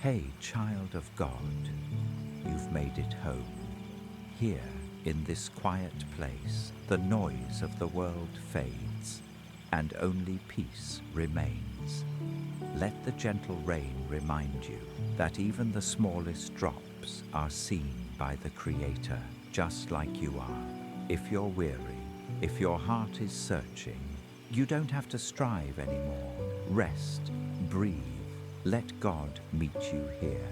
Hey, child of God, you've made it home. Here, in this quiet place, the noise of the world fades, and only peace remains. Let the gentle rain remind you that even the smallest drops are seen by the Creator, just like you are. If you're weary, if your heart is searching, you don't have to strive anymore. Rest, breathe, let God meet you here.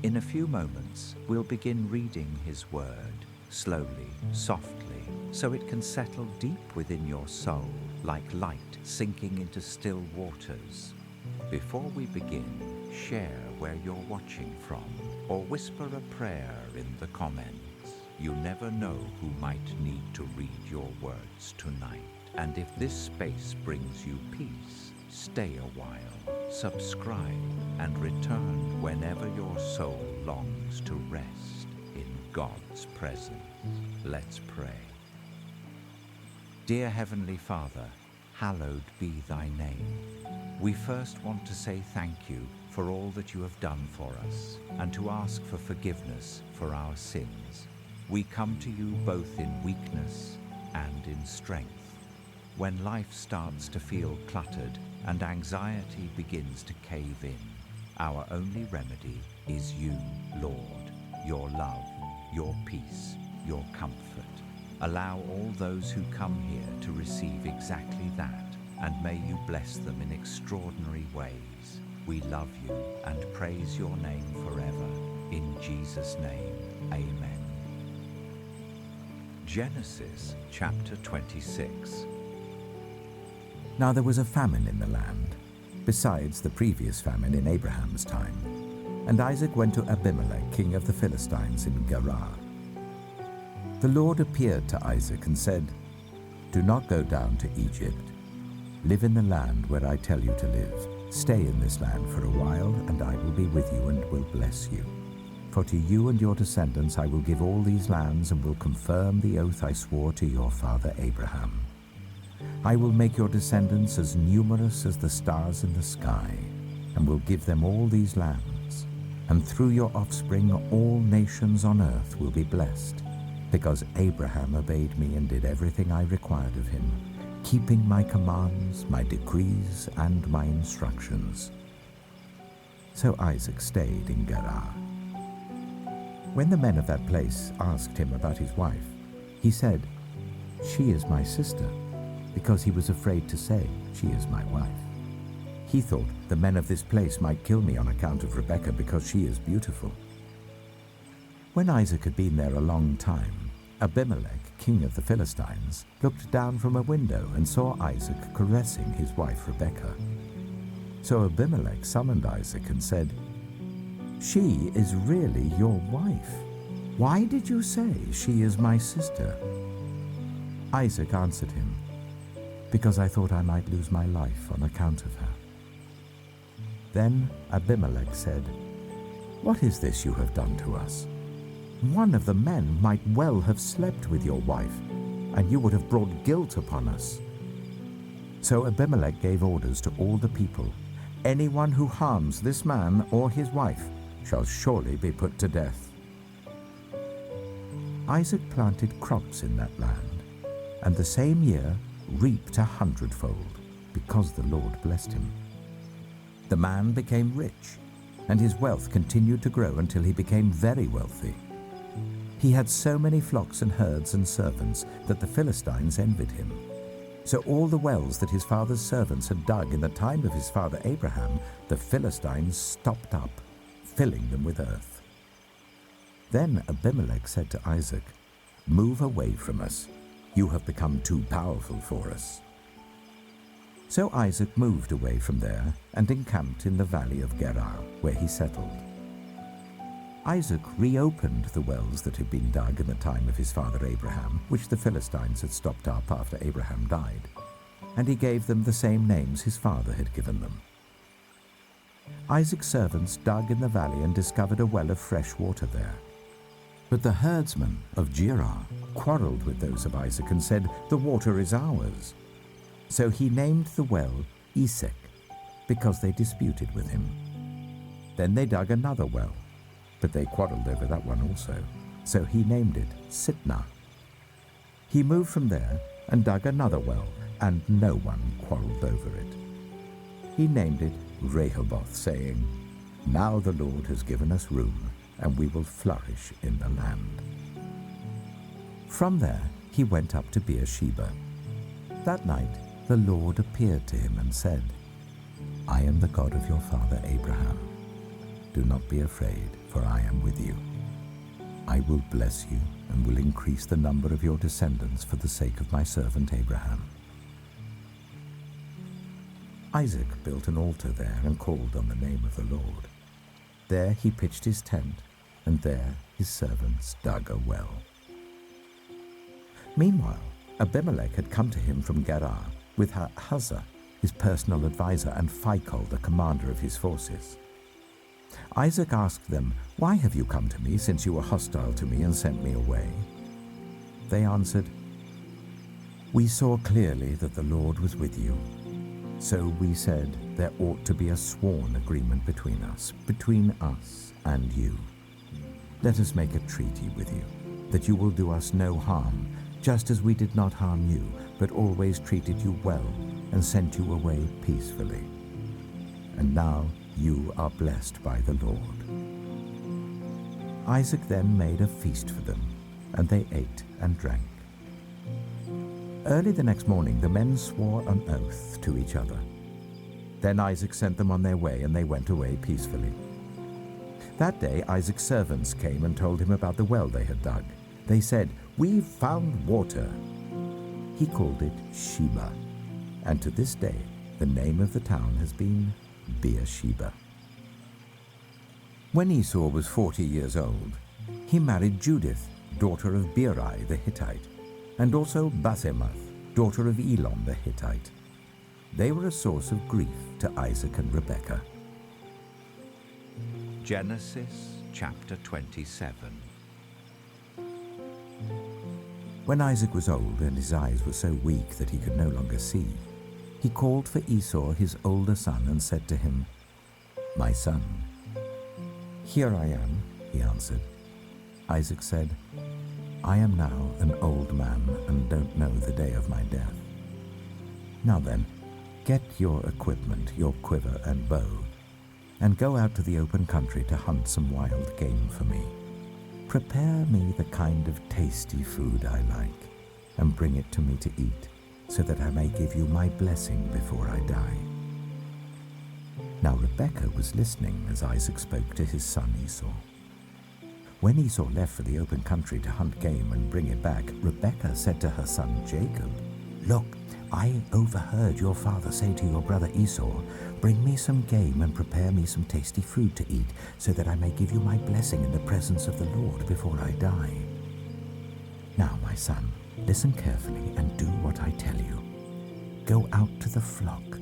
In a few moments, we'll begin reading His Word, slowly, softly, so it can settle deep within your soul, like light sinking into still waters. Before we begin, share where you're watching from, or whisper a prayer in the comments. You never know who might need to read your words tonight. And if this space brings you peace, stay a while, subscribe, and return whenever your soul longs to rest in God's presence. Let's pray. Dear Heavenly Father, hallowed be thy name. We first want to say thank you for all that you have done for us, and to ask for forgiveness for our sins. We come to you both in weakness and in strength. When life starts to feel cluttered and anxiety begins to cave in, our only remedy is you, Lord, your love, your peace, your comfort. Allow all those who come here to receive exactly that, and may you bless them in extraordinary ways. We love you and praise your name forever. In Jesus' name, amen. Genesis chapter 26. Now there was a famine in the land, besides the previous famine in Abraham's time. And Isaac went to Abimelech, king of the Philistines in Gerar. The Lord appeared to Isaac and said, "Do not go down to Egypt. Live in the land where I tell you to live. Stay in this land for a while, and I will be with you and will bless you. For to you and your descendants I will give all these lands, and will confirm the oath I swore to your father Abraham. I will make your descendants as numerous as the stars in the sky, and will give them all these lands. And through your offspring all nations on earth will be blessed, because Abraham obeyed me and did everything I required of him, keeping my commands, my decrees, and my instructions." So Isaac stayed in Gerar. When the men of that place asked him about his wife, he said, "She is my sister," because he was afraid to say, "She is my wife." He thought the men of this place might kill me on account of Rebekah, because she is beautiful. When Isaac had been there a long time, Abimelech, king of the Philistines, looked down from a window and saw Isaac caressing his wife Rebekah. So Abimelech summoned Isaac and said, "She is really your wife. Why did you say she is my sister?" Isaac answered him, "Because I thought I might lose my life on account of her." Then Abimelech said, "What is this you have done to us? One of the men might well have slept with your wife, and you would have brought guilt upon us." So Abimelech gave orders to all the people, "Anyone who harms this man or his wife shall surely be put to death." Isaac planted crops in that land, and the same year reaped 100-fold, because the Lord blessed him. The man became rich, and his wealth continued to grow until he became very wealthy. He had so many flocks and herds and servants that the Philistines envied him. So all the wells that his father's servants had dug in the time of his father Abraham, the Philistines stopped up, filling them with earth. Then Abimelech said to Isaac, "Move away from us. You have become too powerful for us." So Isaac moved away from there and encamped in the valley of Gerar, where he settled. Isaac reopened the wells that had been dug in the time of his father Abraham, which the Philistines had stopped up after Abraham died, and he gave them the same names his father had given them. Isaac's servants dug in the valley and discovered a well of fresh water there. But the herdsmen of Gerar quarreled with those of Isaac and said, "The water is ours." So he named the well Esek, because they disputed with him. Then they dug another well, but they quarreled over that one also, so he named it Sitnah. He moved from there and dug another well, and no one quarreled over it. He named it Rehoboth, saying, "Now the Lord has given us room, and we will flourish in the land." From there he went up to Beersheba. That night the Lord appeared to him and said, "I am the God of your father Abraham. Do not be afraid, for I am with you. I will bless you and will increase the number of your descendants for the sake of my servant Abraham." Isaac built an altar there and called on the name of the Lord. There he pitched his tent, and there his servants dug a well. Meanwhile, Abimelech had come to him from Gerar with Ahuzah, his personal advisor, and Phicol, the commander of his forces. Isaac asked them, "Why have you come to me, since you were hostile to me and sent me away?" They answered, "We saw clearly that the Lord was with you. So we said there ought to be a sworn agreement between us and you. Let us make a treaty with you, that you will do us no harm, just as we did not harm you, but always treated you well and sent you away peacefully. And now you are blessed by the Lord." Isaac then made a feast for them, and they ate and drank. Early the next morning the men swore an oath to each other. Then Isaac sent them on their way, and they went away peacefully. That day Isaac's servants came and told him about the well they had dug. They said, "We've found water." He called it Sheba, and to this day the name of the town has been Beersheba. When Esau was 40 years old, he married Judith, daughter of Beeri the Hittite, and also Basemath, daughter of Elon the Hittite. They were a source of grief to Isaac and Rebekah. Genesis chapter 27. When Isaac was old and his eyes were so weak that he could no longer see, he called for Esau, his older son, and said to him, "My son." "Here I am," he answered. Isaac said, "I am now an old man and don't know the day of my death. Now then, get your equipment, your quiver and bow, and go out to the open country to hunt some wild game for me. Prepare me the kind of tasty food I like, and bring it to me to eat, so that I may give you my blessing before I die." Now Rebekah was listening as Isaac spoke to his son Esau. When Esau left for the open country to hunt game and bring it back, Rebekah said to her son Jacob, "Look, I overheard your father say to your brother Esau, 'Bring me some game and prepare me some tasty food to eat, so that I may give you my blessing in the presence of the Lord before I die.' Now, my son, listen carefully and do what I tell you. Go out to the flock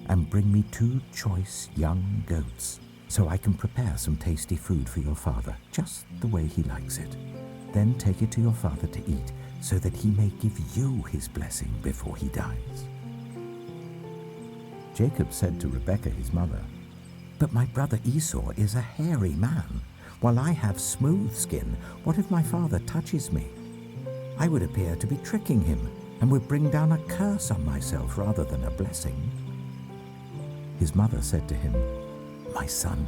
and bring me 2 choice young goats, so I can prepare some tasty food for your father, just the way he likes it. Then take it to your father to eat, so that he may give you his blessing before he dies." Jacob said to Rebekah his mother, "But my brother Esau is a hairy man, while I have smooth skin. What if my father touches me? I would appear to be tricking him, and would bring down a curse on myself rather than a blessing." His mother said to him, "My son,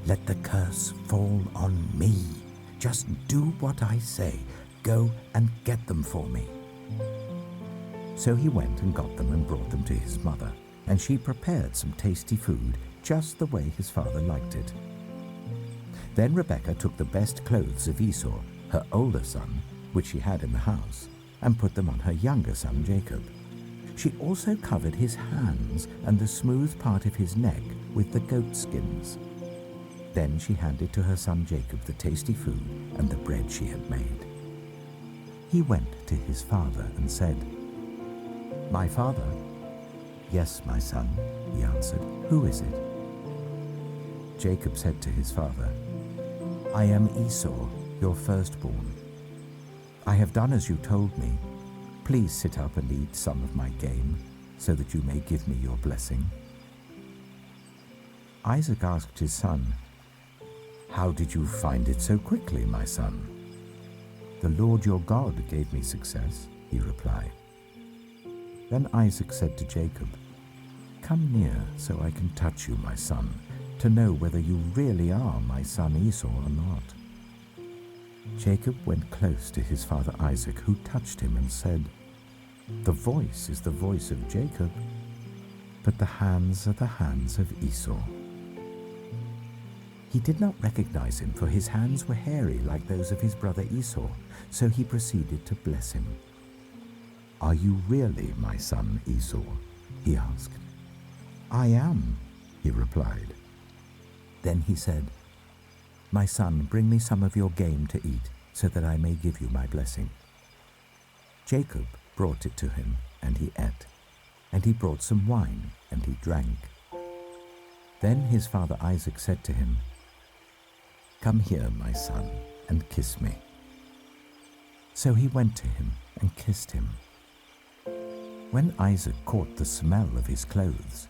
let the curse fall on me. Just do what I say. Go and get them for me." So he went and got them and brought them to his mother, and she prepared some tasty food, just the way his father liked it. Then Rebekah took the best clothes of Esau, her older son, which she had in the house, and put them on her younger son Jacob. She also covered his hands and the smooth part of his neck with the goat skins. Then she handed to her son Jacob the tasty food and the bread she had made. He went to his father and said, "My father?" "Yes, my son," he answered. "Who is it?" Jacob said to his father, "I am Esau, your firstborn. I have done as you told me. Please sit up and eat some of my game, so that you may give me your blessing." Isaac asked his son, "How did you find it so quickly, my son?" "The Lord your God gave me success," he replied. Then Isaac said to Jacob, "Come near so I can touch you, my son, to know whether you really are my son Esau or not." Jacob went close to his father Isaac, who touched him and said, "The voice is the voice of Jacob, but the hands are the hands of Esau." He did not recognize him, for his hands were hairy like those of his brother Esau, so he proceeded to bless him. "Are you really my son Esau?" he asked. "I am," he replied. Then he said, "My son, bring me some of your game to eat, so that I may give you my blessing." Jacob brought it to him, and he ate, and he brought some wine, and he drank. Then his father Isaac said to him, "Come here, my son, and kiss me." So he went to him and kissed him. When Isaac caught the smell of his clothes,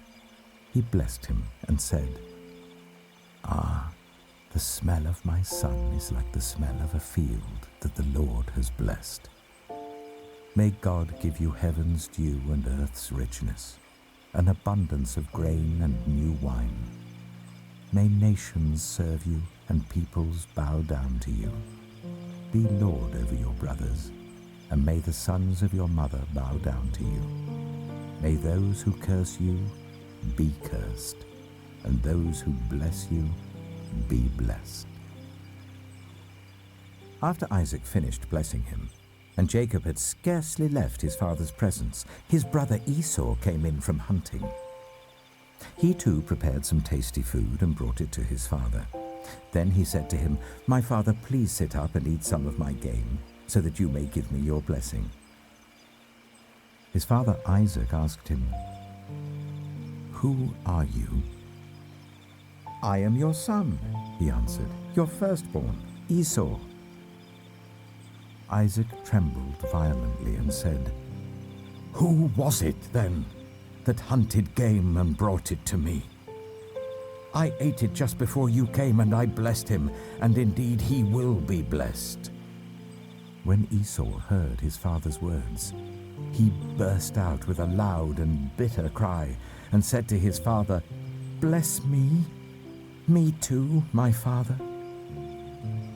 he blessed him and said, "Ah, the smell of my son is like the smell of a field that the Lord has blessed. May God give you heaven's dew and earth's richness, an abundance of grain and new wine. May nations serve you and peoples bow down to you. Be Lord over your brothers, and may the sons of your mother bow down to you. May those who curse you be cursed, and those who bless you be blessed." After Isaac finished blessing him, and Jacob had scarcely left his father's presence, his brother Esau came in from hunting. He too prepared some tasty food and brought it to his father. Then he said to him, "My father, please sit up and eat some of my game, so that you may give me your blessing." His father Isaac asked him, "Who are you?" "I am your son," he answered, "your firstborn, Esau." Isaac trembled violently and said, "Who was it, then, that hunted game and brought it to me? I ate it just before you came, and I blessed him, and indeed he will be blessed." When Esau heard his father's words, he burst out with a loud and bitter cry and said to his father, "Bless me, me too, my father."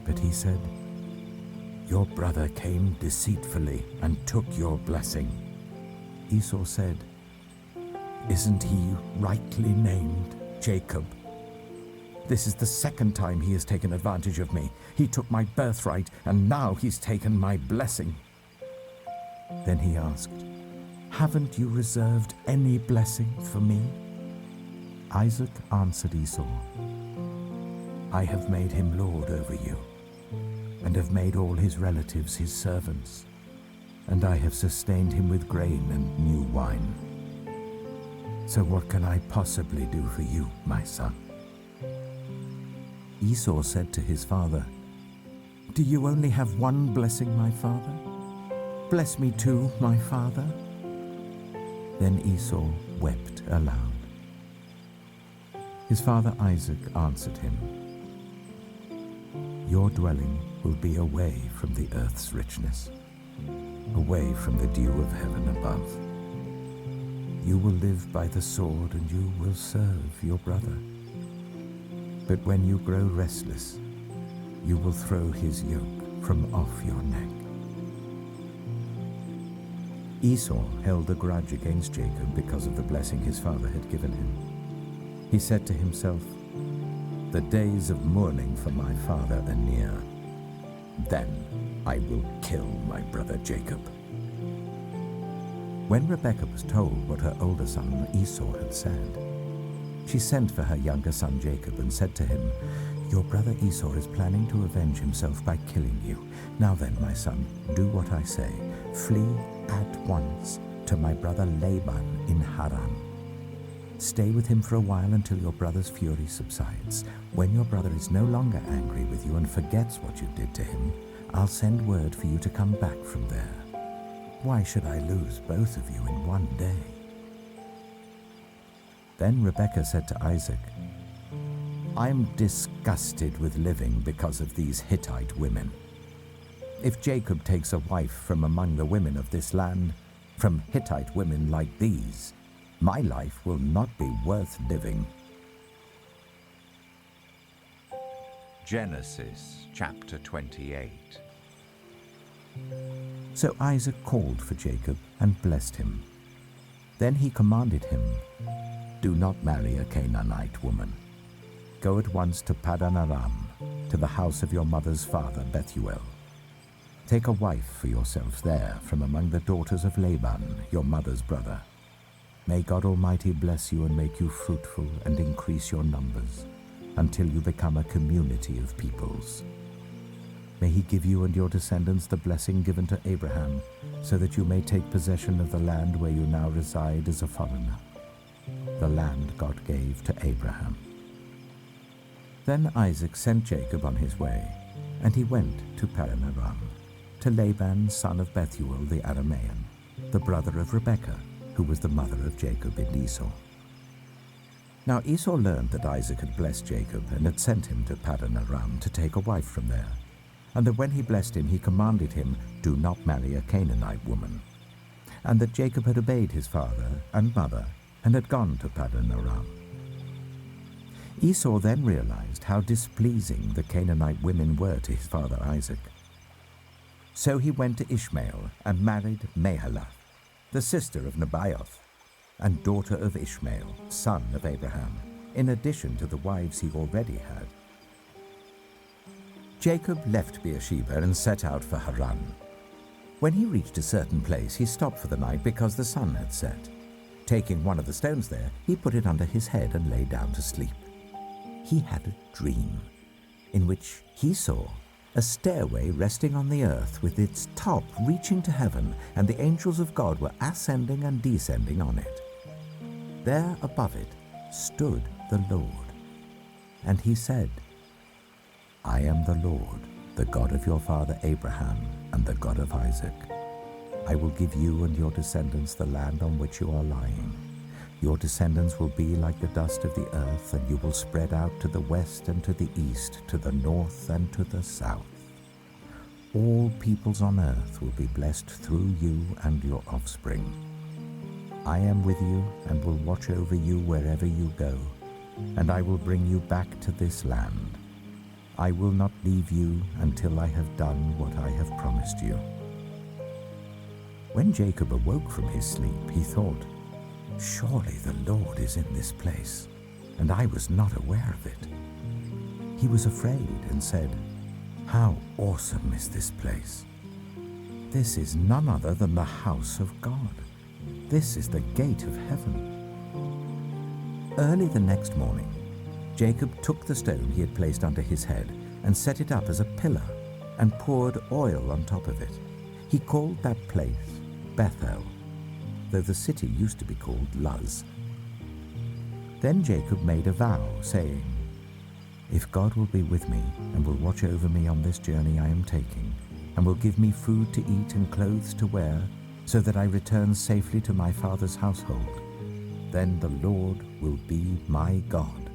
But he said, "Your brother came deceitfully and took your blessing." Esau said, "Isn't he rightly named Jacob? This is the second time he has taken advantage of me. He took my birthright, and now he's taken my blessing." Then he asked, "Haven't you reserved any blessing for me?" Isaac answered Esau, "I have made him lord over you, and have made all his relatives his servants, and I have sustained him with grain and new wine. So what can I possibly do for you, my son?" Esau said to his father, "Do you only have one blessing, my father? Bless me too, my father." Then Esau wept aloud. His father Isaac answered him, "Your dwelling will be away from the earth's richness, away from the dew of heaven above. You will live by the sword, and you will serve your brother. But when you grow restless, you will throw his yoke from off your neck." Esau held a grudge against Jacob because of the blessing his father had given him. He said to himself, "The days of mourning for my father are near. Then I will kill my brother Jacob." When Rebekah was told what her older son Esau had said, she sent for her younger son Jacob and said to him, "Your brother Esau is planning to avenge himself by killing you. Now then, my son, do what I say. Flee at once to my brother Laban in Haran. Stay with him for a while until your brother's fury subsides. When your brother is no longer angry with you and forgets what you did to him, I'll send word for you to come back from there. Why should I lose both of you in one day?" Then Rebekah said to Isaac, I'm disgusted with living because of these Hittite women. If Jacob takes a wife from among the women of this land, from Hittite women like these, my life will not be worth living." Genesis chapter 28. So Isaac called for Jacob and blessed him. Then he commanded him, "Do not marry a Canaanite woman. Go at once to Paddan Aram, to the house of your mother's father Bethuel. Take a wife for yourself there from among the daughters of Laban, your mother's brother. May God Almighty bless you and make you fruitful and increase your numbers, until you become a community of peoples. May he give you and your descendants the blessing given to Abraham, so that you may take possession of the land where you now reside as a foreigner, the land God gave to Abraham." Then Isaac sent Jacob on his way, and he went to Paddan Aram, to Laban, son of Bethuel the Aramean, the brother of Rebekah, who was the mother of Jacob and Esau. Now Esau learned that Isaac had blessed Jacob and had sent him to Paddan Aram to take a wife from there, and that when he blessed him, he commanded him, "Do not marry a Canaanite woman," and that Jacob had obeyed his father and mother and had gone to Paddan Aram. Esau then realized how displeasing the Canaanite women were to his father Isaac. So he went to Ishmael and married Mahalath, the sister of Nebaioth, and daughter of Ishmael, son of Abraham, in addition to the wives he already had. Jacob left Beersheba and set out for Haran. When he reached a certain place, he stopped for the night because the sun had set. Taking one of the stones there, he put it under his head and lay down to sleep. He had a dream in which he saw a stairway resting on the earth with its top reaching to heaven, and the angels of God were ascending and descending on it. There above it stood the Lord, and he said, "I am the Lord, the God of your father Abraham and the God of Isaac. I will give you and your descendants the land on which you are lying. Your descendants will be like the dust of the earth, and you will spread out to the west and to the east, to the north and to the south. All peoples on earth will be blessed through you and your offspring. I am with you and will watch over you wherever you go, and I will bring you back to this land. I will not leave you until I have done what I have promised you." When Jacob awoke from his sleep, he thought, "Surely the Lord is in this place, and I was not aware of it." He was afraid and said, "How awesome is this place! This is none other than the house of God. This is the gate of heaven." Early the next morning, Jacob took the stone he had placed under his head and set it up as a pillar and poured oil on top of it. He called that place Bethel, though the city used to be called Luz. Then Jacob made a vow, saying, "If God will be with me and will watch over me on this journey I am taking, and will give me food to eat and clothes to wear, so that I return safely to my father's household, then the Lord will be my God,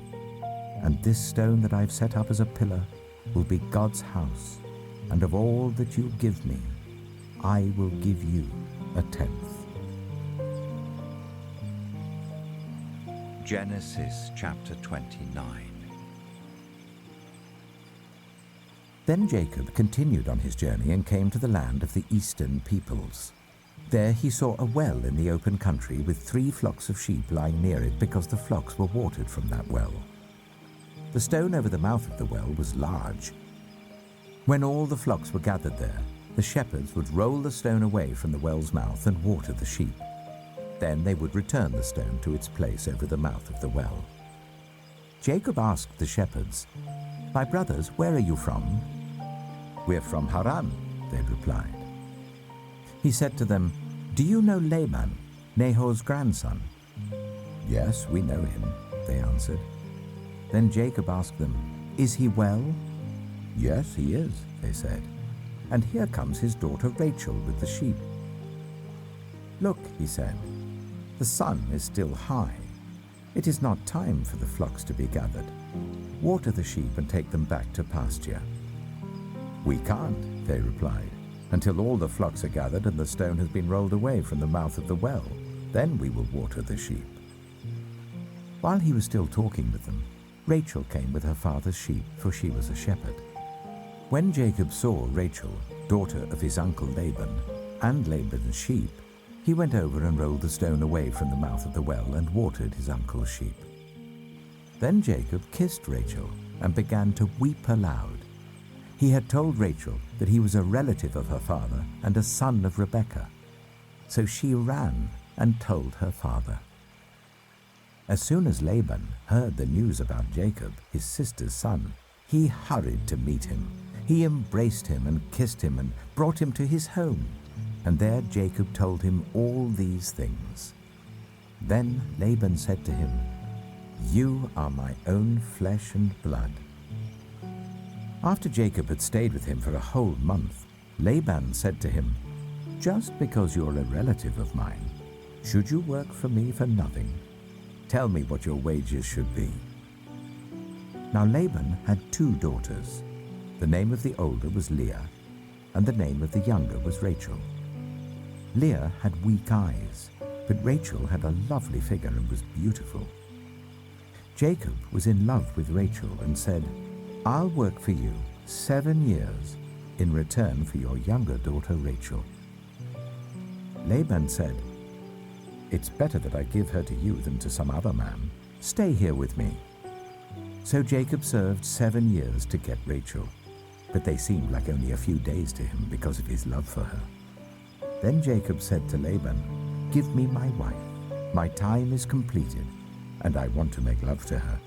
and this stone that I have set up as a pillar will be God's house, and of all that you give me, I will give you a tenth." Genesis chapter 29. Then Jacob continued on his journey and came to the land of the eastern peoples. There he saw a well in the open country with 3 flocks of sheep lying near it, because the flocks were watered from that well. The stone over the mouth of the well was large. When all the flocks were gathered there, the shepherds would roll the stone away from the well's mouth and water the sheep. Then they would return the stone to its place over the mouth of the well. Jacob asked the shepherds, "My brothers, where are you from?" "We're from Haran," they replied. He said to them, "Do you know Laban, Nahor's grandson?" "Yes, we know him," they answered. Then Jacob asked them, "Is he well?" "Yes, he is," they said. "And here comes his daughter Rachel with the sheep." "Look," he said, "the sun is still high. It is not time for the flocks to be gathered. "Water the sheep and take them back to pasture." "We can't," they replied, "until all the flocks are gathered and the stone has been rolled away from the mouth of the well. Then we will water the sheep." While he was still talking with them, Rachel came with her father's sheep, for she was a shepherd. When Jacob saw Rachel, daughter of his uncle Laban, and Laban's sheep, he went over and rolled the stone away from the mouth of the well and watered his uncle's sheep. Then Jacob kissed Rachel and began to weep aloud. He had told Rachel that he was a relative of her father and a son of Rebekah. So she ran and told her father. As soon as Laban heard the news about Jacob, his sister's son, he hurried to meet him. He embraced him and kissed him and brought him to his home. And there Jacob told him all these things. Then Laban said to him, "You are my own flesh and blood." After Jacob had stayed with him for a whole month, Laban said to him, "Just because you're a relative of mine, should you work for me for nothing? Tell me what your wages should be." Now Laban had 2 daughters. The name of the older was Leah, and the name of the younger was Rachel. Leah had weak eyes, but Rachel had a lovely figure and was beautiful. Jacob was in love with Rachel and said, "I'll work for you 7 years in return for your younger daughter Rachel." Laban said, "It's better that I give her to you than to some other man. Stay here with me." So Jacob served 7 years to get Rachel, but they seemed like only a few days to him because of his love for her. Then Jacob said to Laban, "Give me my wife. My time is completed, and I want to make love to her."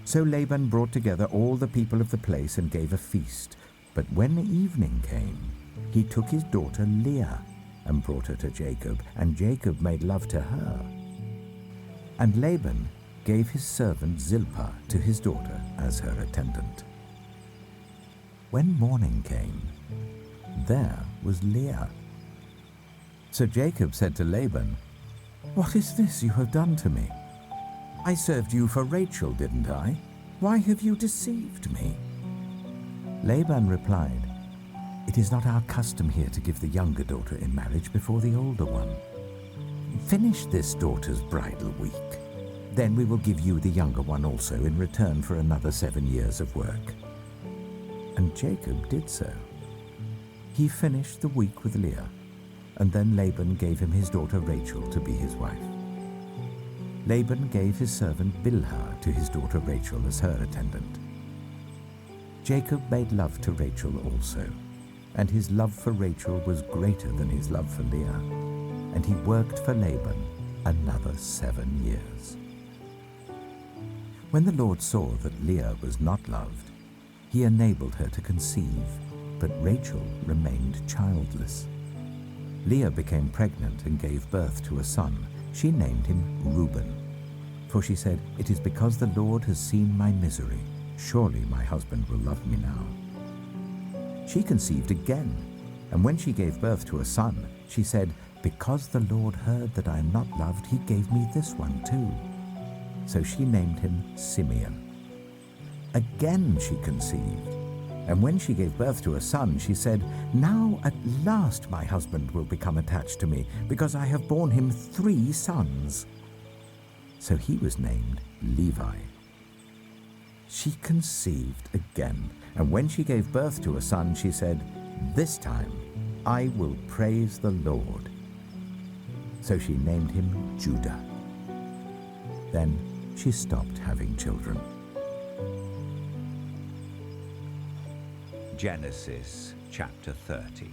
So Laban brought together all the people of the place and gave a feast. But when evening came, he took his daughter Leah and brought her to Jacob, and Jacob made love to her. And Laban gave his servant Zilpah to his daughter as her attendant. When morning came, there was Leah. So Jacob said to Laban, "What is this you have done to me? I served you for Rachel, didn't I? Why have you deceived me?" Laban replied, "It is not our custom here to give the younger daughter in marriage before the older one. Finish this daughter's bridal week. Then we will give you the younger one also in return for another 7 years of work." And Jacob did so. He finished the week with Leah, and then Laban gave him his daughter Rachel to be his wife. Laban gave his servant Bilhah to his daughter Rachel as her attendant. Jacob made love to Rachel also, and his love for Rachel was greater than his love for Leah, and he worked for Laban another 7 years. When the Lord saw that Leah was not loved, he enabled her to conceive, but Rachel remained childless. Leah became pregnant and gave birth to a son. She named him Reuben, for she said, "It is because the Lord has seen my misery. Surely my husband will love me now." She conceived again, and when she gave birth to a son, she said, "Because the Lord heard that I am not loved, he gave me this one too." So she named him Simeon. Again she conceived, and when she gave birth to a son, she said, "Now at last my husband will become attached to me, because I have borne him 3 sons." So he was named Levi. She conceived again, and when she gave birth to a son, she said, "This time I will praise the Lord." So she named him Judah. Then she stopped having children. Genesis chapter 30.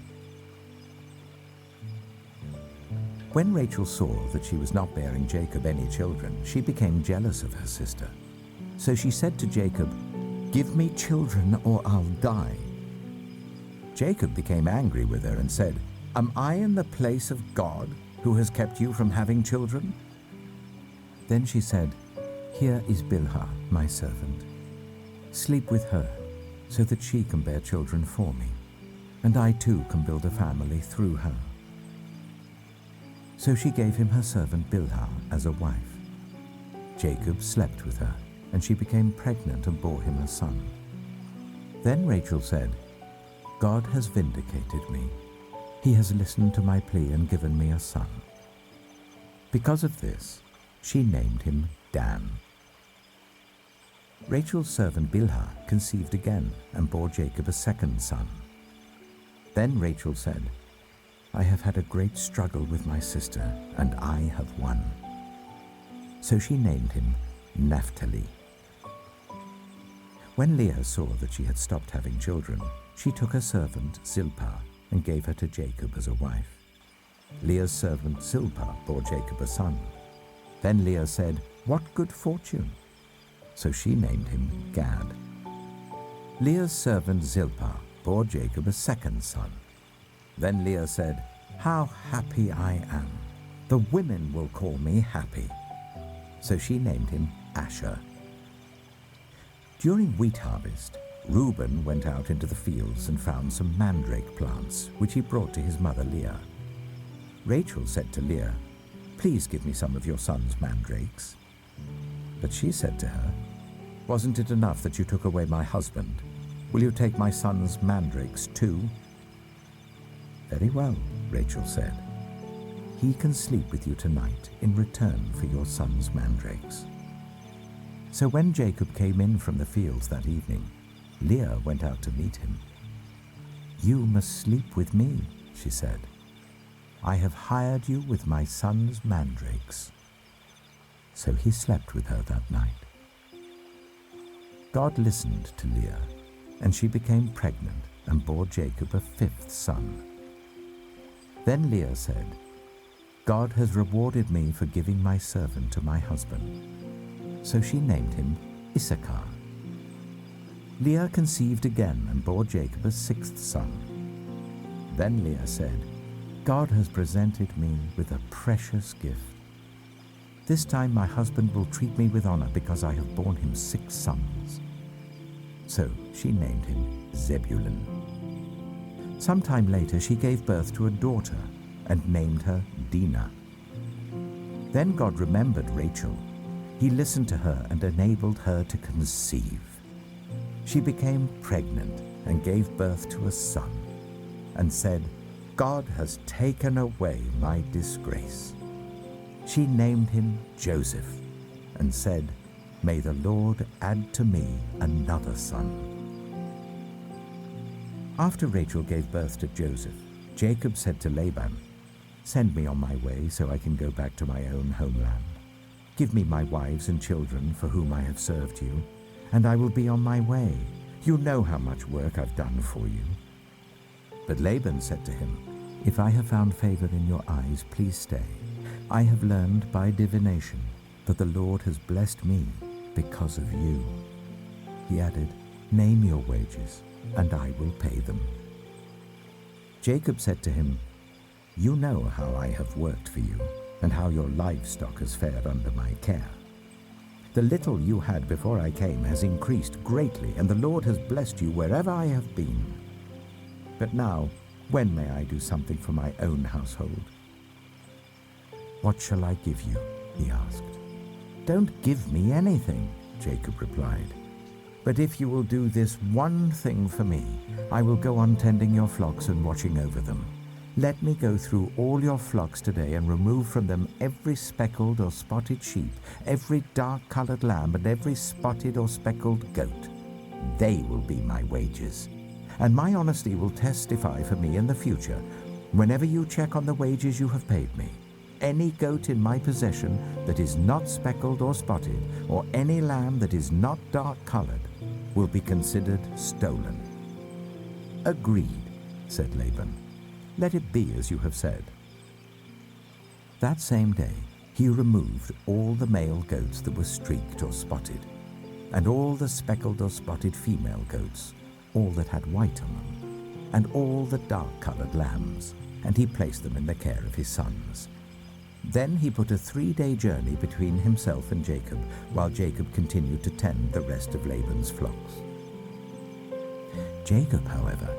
When Rachel saw that she was not bearing Jacob any children, she became jealous of her sister. So she said to Jacob, "Give me children or I'll die." Jacob became angry with her and said, "Am I in the place of God, who has kept you from having children?" Then she said, "Here is Bilhah, my servant. Sleep with her, so that she can bear children for me, and I too can build a family through her." So she gave him her servant Bilhah as a wife. Jacob slept with her, and she became pregnant and bore him a son. Then Rachel said, "God has vindicated me. He has listened to my plea and given me a son." Because of this, she named him Dan. Rachel's servant Bilhah conceived again and bore Jacob a second son. Then Rachel said, "I have had a great struggle with my sister, and I have won." So she named him Naphtali. When Leah saw that she had stopped having children, she took her servant Zilpah and gave her to Jacob as a wife. Leah's servant Zilpah bore Jacob a son. Then Leah said, "What good fortune!" So she named him Gad. Leah's servant Zilpah bore Jacob a second son. Then Leah said, "How happy I am! The women will call me happy." So she named him Asher. During wheat harvest, Reuben went out into the fields and found some mandrake plants, which he brought to his mother Leah. Rachel said to Leah, "Please give me some of your son's mandrakes." But she said to her, "Wasn't it enough that you took away my husband? Will you take my son's mandrakes too?" "Very well," Rachel said. "He can sleep with you tonight in return for your son's mandrakes." So when Jacob came in from the fields that evening, Leah went out to meet him. "You must sleep with me," she said. "I have hired you with my son's mandrakes." So he slept with her that night. God listened to Leah, and she became pregnant and bore Jacob a fifth son. Then Leah said, "God has rewarded me for giving my servant to my husband." So she named him Issachar. Leah conceived again and bore Jacob a sixth son. Then Leah said, "God has presented me with a precious gift. This time my husband will treat me with honor because I have borne him 6 sons." So she named him Zebulun. Sometime later she gave birth to a daughter and named her Dinah. Then God remembered Rachel. He listened to her and enabled her to conceive. She became pregnant and gave birth to a son, and said, "God has taken away my disgrace." She named him Joseph, and said, "May the Lord add to me another son." After Rachel gave birth to Joseph, Jacob said to Laban, "Send me on my way so I can go back to my own homeland. Give me my wives and children for whom I have served you, and I will be on my way. You know how much work I've done for you." But Laban said to him, "If I have found favor in your eyes, please stay. I have learned by divination that the Lord has blessed me because of you." He added, "Name your wages, and I will pay them." Jacob said to him, "You know how I have worked for you, and how your livestock has fared under my care. The little you had before I came has increased greatly, and the Lord has blessed you wherever I have been. But now, when may I do something for my own household?" "What shall I give you?" he asked. "Don't give me anything," Jacob replied. "But if you will do this one thing for me, I will go on tending your flocks and watching over them. Let me go through all your flocks today and remove from them every speckled or spotted sheep, every dark-colored lamb, and every spotted or speckled goat. They will be my wages. And my honesty will testify for me in the future, whenever you check on the wages you have paid me. Any goat in my possession that is not speckled or spotted, or any lamb that is not dark-colored, will be considered stolen." "Agreed," said Laban. "Let it be as you have said." That same day he removed all the male goats that were streaked or spotted, and all the speckled or spotted female goats, all that had white on them, and all the dark-colored lambs, and he placed them in the care of his sons. Then he put a 3-day journey between himself and Jacob, while Jacob continued to tend the rest of Laban's flocks. Jacob, however,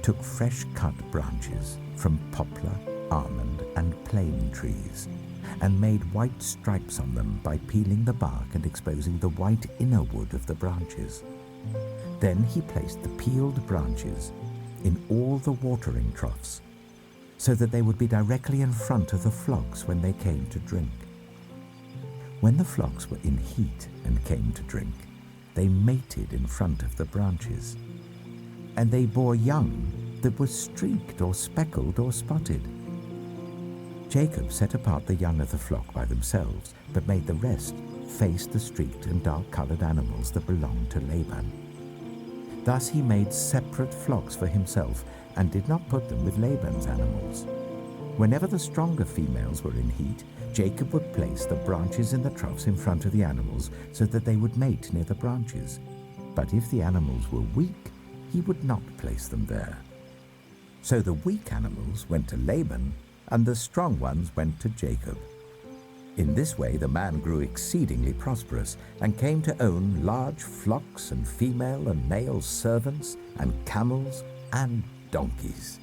took fresh-cut branches from poplar, almond, and plane trees, and made white stripes on them by peeling the bark and exposing the white inner wood of the branches. Then he placed the peeled branches in all the watering troughs, so that they would be directly in front of the flocks when they came to drink. When the flocks were in heat and came to drink, they mated in front of the branches, and they bore young that were streaked or speckled or spotted. Jacob set apart the young of the flock by themselves, but made the rest face the streaked and dark-colored animals that belonged to Laban. Thus he made separate flocks for himself and did not put them with Laban's animals. Whenever the stronger females were in heat, Jacob would place the branches in the troughs in front of the animals so that they would mate near the branches. But if the animals were weak, he would not place them there. So the weak animals went to Laban, and the strong ones went to Jacob. In this way the man grew exceedingly prosperous, and came to own large flocks and female and male servants, and camels and donkeys.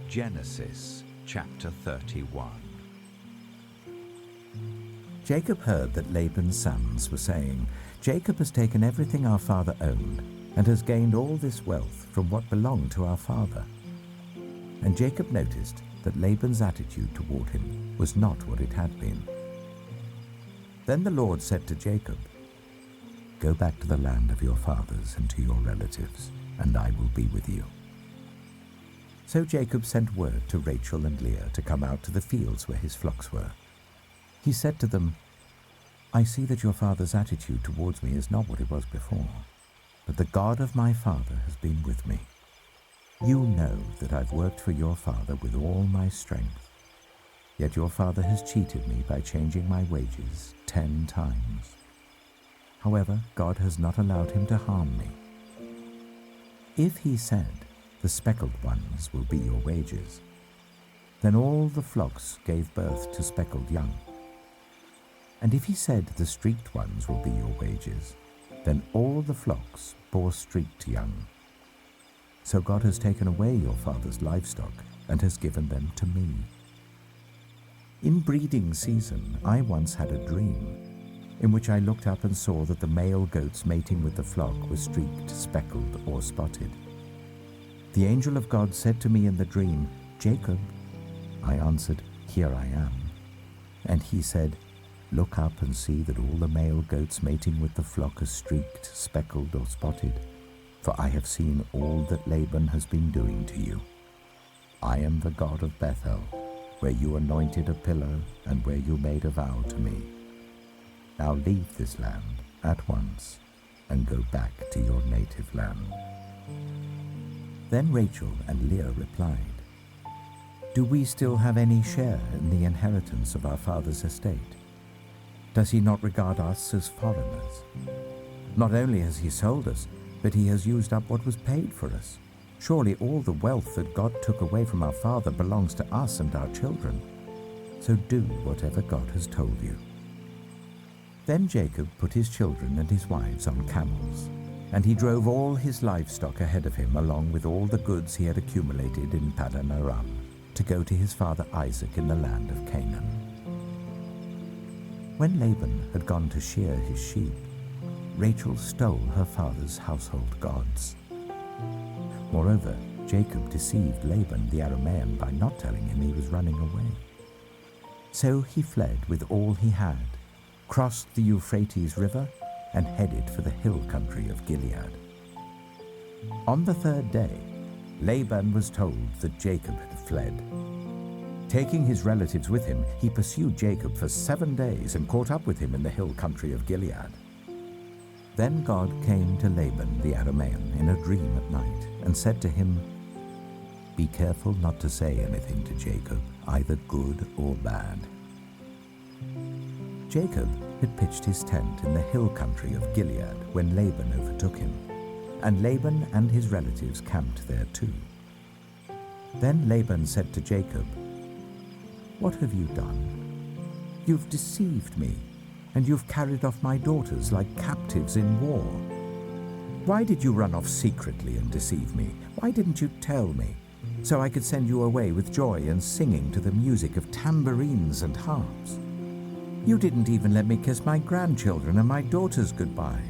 Genesis chapter 31. Jacob heard that Laban's sons were saying, "Jacob has taken everything our father owned, and has gained all this wealth from what belonged to our father." And Jacob noticed that Laban's attitude toward him was not what it had been. Then the Lord said to Jacob, "Go back to the land of your fathers and to your relatives, and I will be with you." So Jacob sent word to Rachel and Leah to come out to the fields where his flocks were. He said to them, "I see that your father's attitude towards me is not what it was before, but the God of my father has been with me. You know that I've worked for your father with all my strength, yet your father has cheated me by changing my wages 10 times. However, God has not allowed him to harm me. If he said, 'The speckled ones will be your wages,' then all the flocks gave birth to speckled young. And if he said, 'The streaked ones will be your wages,' then all the flocks bore streaked young. So God has taken away your father's livestock and has given them to me. In breeding season, I once had a dream, in which I looked up and saw that the male goats mating with the flock were streaked, speckled, or spotted. The angel of God said to me in the dream, 'Jacob.' I answered, 'Here I am.' And he said, 'Look up and see that all the male goats mating with the flock are streaked, speckled, or spotted. For I have seen all that Laban has been doing to you. I am the God of Bethel, where you anointed a pillar and where you made a vow to me. Now leave this land at once and go back to your native land.'" Then Rachel and Leah replied, "Do we still have any share in the inheritance of our father's estate? Does he not regard us as foreigners? Not only has he sold us, but he has used up what was paid for us. Surely all the wealth that God took away from our father belongs to us and our children. So do whatever God has told you." Then Jacob put his children and his wives on camels, and he drove all his livestock ahead of him along with all the goods he had accumulated in Paddan Aram to go to his father Isaac in the land of Canaan. When Laban had gone to shear his sheep, Rachel stole her father's household gods. Moreover, Jacob deceived Laban the Aramean by not telling him he was running away. So he fled with all he had, crossed the Euphrates River, and headed for the hill country of Gilead. On the 3rd day, Laban was told that Jacob had fled. Taking his relatives with him, he pursued Jacob for 7 days and caught up with him in the hill country of Gilead. Then God came to Laban the Aramean in a dream at night and said to him, "Be careful not to say anything to Jacob, either good or bad." Jacob had pitched his tent in the hill country of Gilead when Laban overtook him, and Laban and his relatives camped there too. Then Laban said to Jacob, "What have you done? You've deceived me, and you've carried off my daughters like captives in war. Why did you run off secretly and deceive me? Why didn't you tell me? so I could send you away with joy and singing to the music of tambourines and harps. You didn't even let me kiss my grandchildren and my daughters goodbye.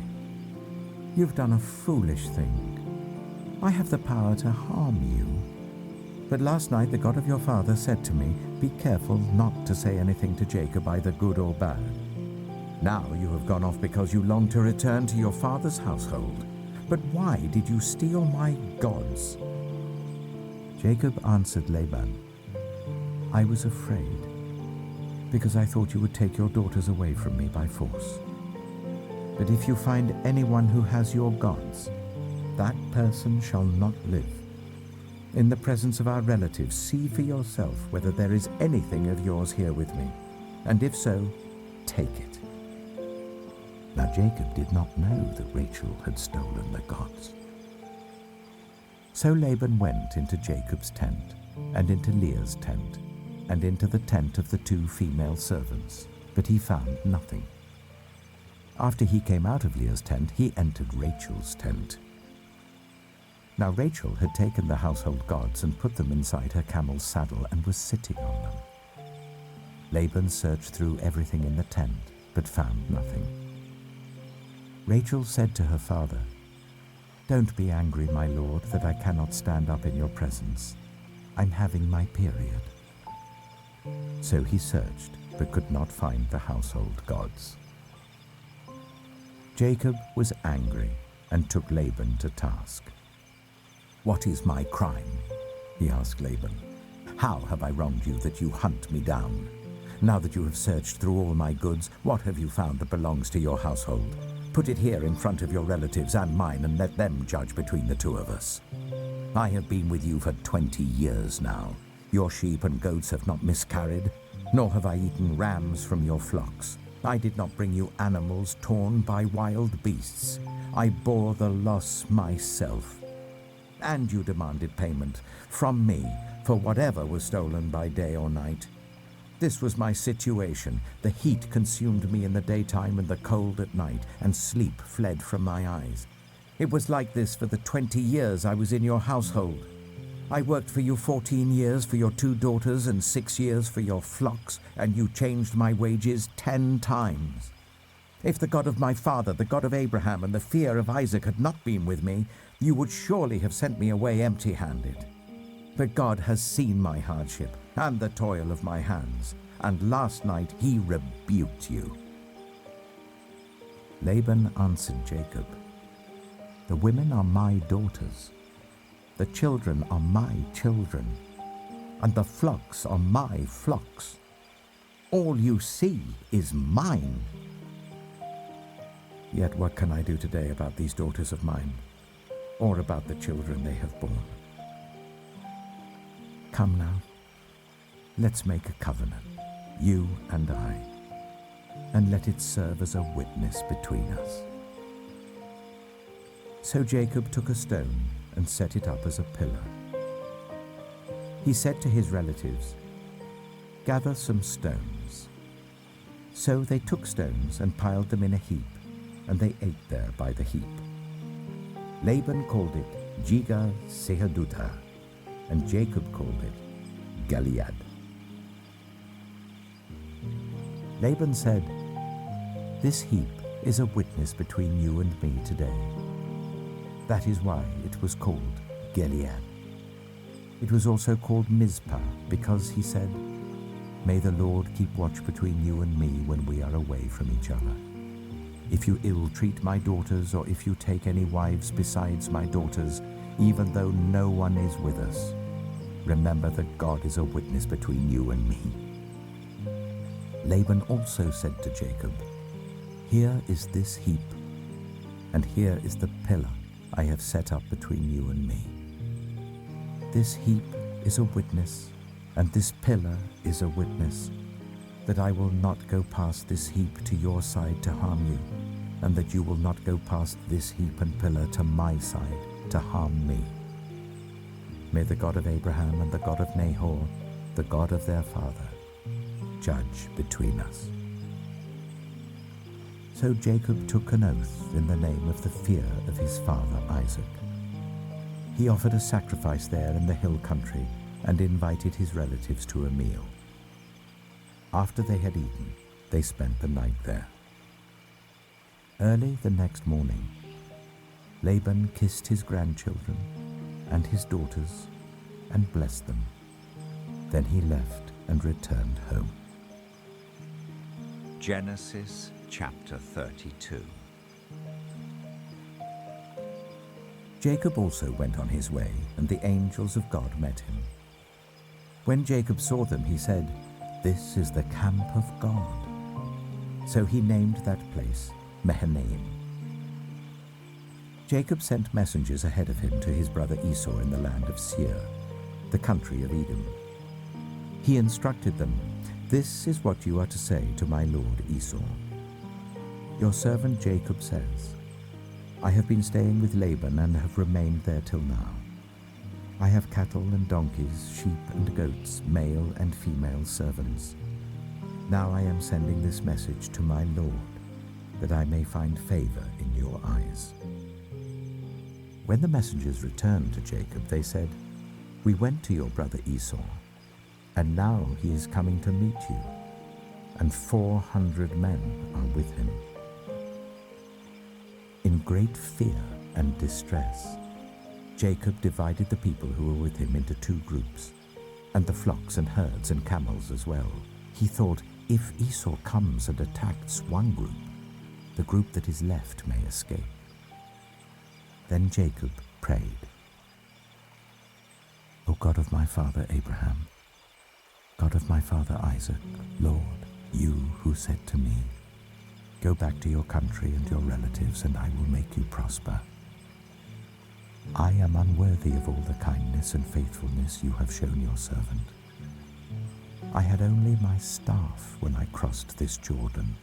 You've done a foolish thing. I have the power to harm you. But last night the God of your father said to me, be careful not to say anything to Jacob, either good or bad. Now you have gone off because you long to return to your father's household. But why did you steal my gods? Jacob answered Laban, I was afraid, because I thought you would take your daughters away from me by force. But if you find anyone who has your gods, that person shall not live. In the presence of our relatives, see for yourself whether there is anything of yours here with me, and if so, take it. Now Jacob did not know that Rachel had stolen the gods. So Laban went into Jacob's tent, and into Leah's tent, and into the tent of the 2 female servants, but he found nothing. After he came out of Leah's tent, he entered Rachel's tent. Now Rachel had taken the household gods and put them inside her camel's saddle and was sitting on them. Laban searched through everything in the tent, but found nothing. Rachel said to her father, Don't be angry, my lord, that I cannot stand up in your presence. I'm having my period. So he searched, but could not find the household gods. Jacob was angry and took Laban to task. What is my crime? He asked Laban. How have I wronged you that you hunt me down? Now that you have searched through all my goods, what have you found that belongs to your household? Put it here in front of your relatives and mine, and let them judge between the 2 of us. I have been with you for 20 years now. Your sheep and goats have not miscarried, nor have I eaten rams from your flocks. I did not bring you animals torn by wild beasts. I bore the loss myself. And you demanded payment from me for whatever was stolen by day or night. This was my situation. The heat consumed me in the daytime and the cold at night, and sleep fled from my eyes. It was like this for the 20 years I was in your household. I worked for you 14 years for your 2 daughters and 6 years for your flocks, and you changed my wages 10 times. If the God of my father, the God of Abraham, and the fear of Isaac had not been with me, you would surely have sent me away empty-handed. But God has seen my hardship and the toil of my hands, and last night he rebuked you. Laban answered Jacob, The women are my daughters, the children are my children, and the flocks are my flocks. All you see is mine. Yet what can I do today about these daughters of mine, or about the children they have borne? Come now, let's make a covenant, you and I, and let it serve as a witness between us. So Jacob took a stone and set it up as a pillar. He said to his relatives, Gather some stones. So they took stones and piled them in a heap, and they ate there by the heap. Laban called it Jigar-Sehadutha, and Jacob called it Gilead. Laban said, This heap is a witness between you and me today. That is why it was called Gilead. It was also called Mizpah, because he said, May the Lord keep watch between you and me when we are away from each other. If you ill-treat my daughters, or if you take any wives besides my daughters, even though no one is with us, remember that God is a witness between you and me. Laban also said to Jacob, Here is this heap, and here is the pillar I have set up between you and me. This heap is a witness, and this pillar is a witness, that I will not go past this heap to your side to harm you, and that you will not go past this heap and pillar to my side to harm me. May the God of Abraham and the God of Nahor, the God of their father, judge between us. So Jacob took an oath in the name of the fear of his father Isaac. He offered a sacrifice there in the hill country and invited his relatives to a meal. After they had eaten, they spent the night there. Early the next morning, Laban kissed his grandchildren and his daughters and blessed them. Then he left and returned home. Genesis chapter 32. Jacob also went on his way, and the angels of God met him. When Jacob saw them, he said, "This is the camp of God." So he named that place Mahanaim. Jacob sent messengers ahead of him to his brother Esau in the land of Seir, the country of Edom. He instructed them, "This is what you are to say to my lord Esau. Your servant Jacob says, I have been staying with Laban and have remained there till now. I have cattle and donkeys, sheep and goats, male and female servants. Now I am sending this message to my lord, that I may find favor in your eyes." When the messengers returned to Jacob, they said, "We went to your brother Esau, and now he is coming to meet you, and 400 men are with him." In great fear and distress, Jacob divided the people who were with him into 2 groups, and the flocks and herds and camels as well. He thought, if Esau comes and attacks one group, the group that is left may escape. Then Jacob prayed, "O God of my father Abraham, God of my father Isaac, Lord, you who said to me, 'Go back to your country and your relatives, and I will make you prosper.' I am unworthy of all the kindness and faithfulness you have shown your servant. I had only my staff when I crossed this Jordan,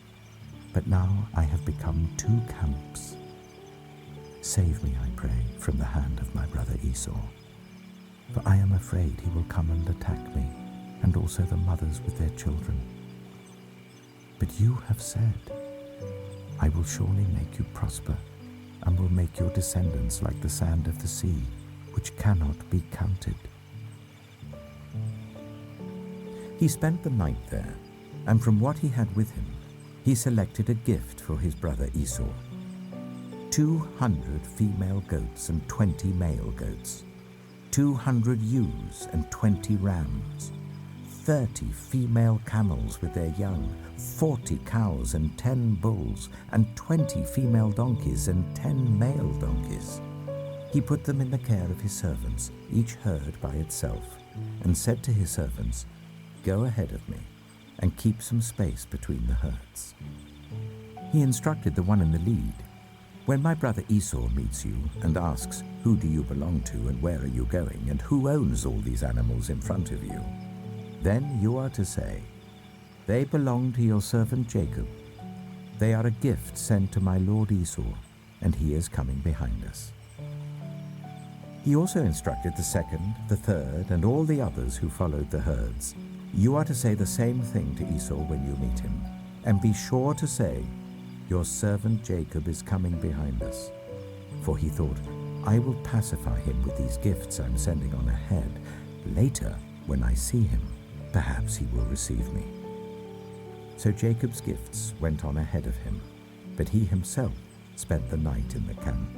but now I have become 2 camps. Save me, I pray, from the hand of my brother Esau, for I am afraid he will come and attack me, and also the mothers with their children. But you have said, I will surely make you prosper, and will make your descendants like the sand of the sea, which cannot be counted." He spent the night there, and from what he had with him, he selected a gift for his brother Esau: 200 female goats and 20 male goats, 200 ewes and 20 rams, 30 female camels with their young, 40 cows and 10 bulls, and 20 female donkeys and 10 male donkeys. He put them in the care of his servants, each herd by itself, and said to his servants, "Go ahead of me, and keep some space between the herds." He instructed the one in the lead, "When my brother Esau meets you and asks, 'Who do you belong to and where are you going, and who owns all these animals in front of you?' then you are to say, 'They belong to your servant Jacob. They are a gift sent to my lord Esau, and he is coming behind us.'" He also instructed the second, the third, and all the others who followed the herds, "You are to say the same thing to Esau when you meet him, and be sure to say, 'Your servant Jacob is coming behind us.' For he thought, 'I will pacify him with these gifts I'm sending on ahead. Later, when I see him, perhaps he will receive me.' So Jacob's gifts went on ahead of him, but he himself spent the night in the camp.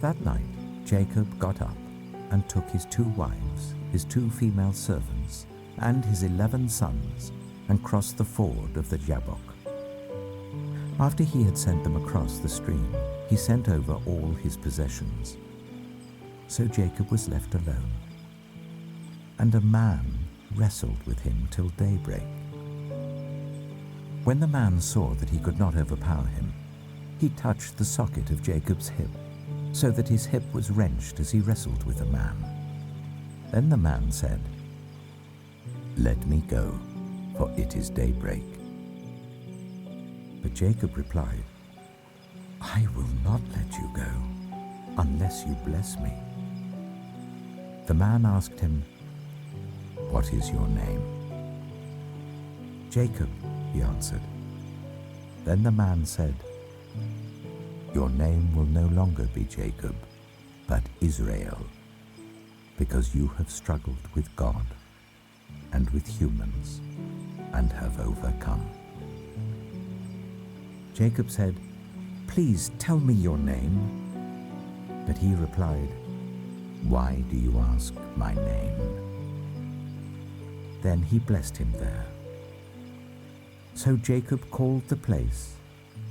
That night Jacob got up and took his 2 wives, his 2 female servants, and his 11 sons, and crossed the ford of the Jabbok. After he had sent them across the stream, he sent over all his possessions. So Jacob was left alone, and a man wrestled with him till daybreak. When the man saw that he could not overpower him, he touched the socket of Jacob's hip, so that his hip was wrenched as he wrestled with the man. Then the man said, "Let me go, for it is daybreak." But Jacob replied, "I will not let you go, unless you bless me." The man asked him, "What is your name?" "Jacob," he answered. Then the man said, "Your name will no longer be Jacob, but Israel, because you have struggled with God and with humans and have overcome." Jacob said, "Please tell me your name." But he replied, "Why do you ask my name?" Then he blessed him there. So Jacob called the place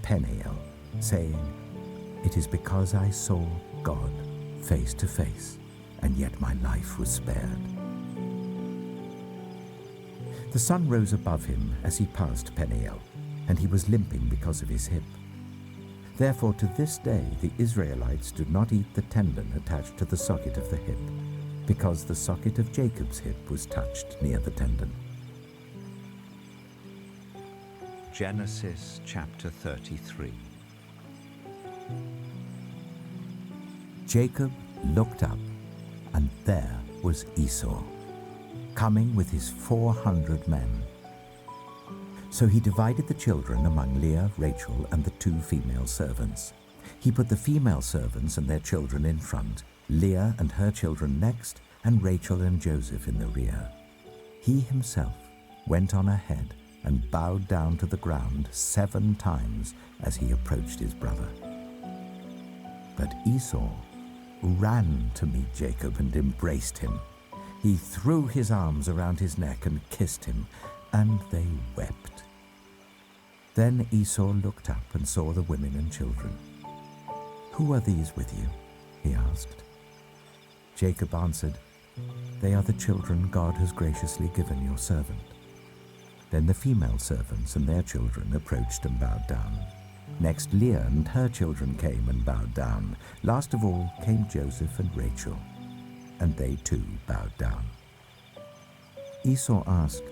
Peniel, saying, "It is because I saw God face to face, and yet my life was spared." The sun rose above him as he passed Peniel, and he was limping because of his hip. Therefore to this day the Israelites do not eat the tendon attached to the socket of the hip, because the socket of Jacob's hip was touched near the tendon. Genesis chapter 33. Jacob looked up, and there was Esau, coming with his 400 men. So he divided the children among Leah, Rachel, and the 2 female servants. He put the female servants and their children in front, Leah and her children next, and Rachel and Joseph in the rear. He himself went on ahead and bowed down to the ground 7 times as he approached his brother. But Esau ran to meet Jacob and embraced him. He threw his arms around his neck and kissed him, and they wept. Then Esau looked up and saw the women and children. "Who are these with you?" he asked. Jacob answered, "They are the children God has graciously given your servant." Then the female servants and their children approached and bowed down. Next Leah and her children came and bowed down. Last of all came Joseph and Rachel, and they too bowed down. Esau asked,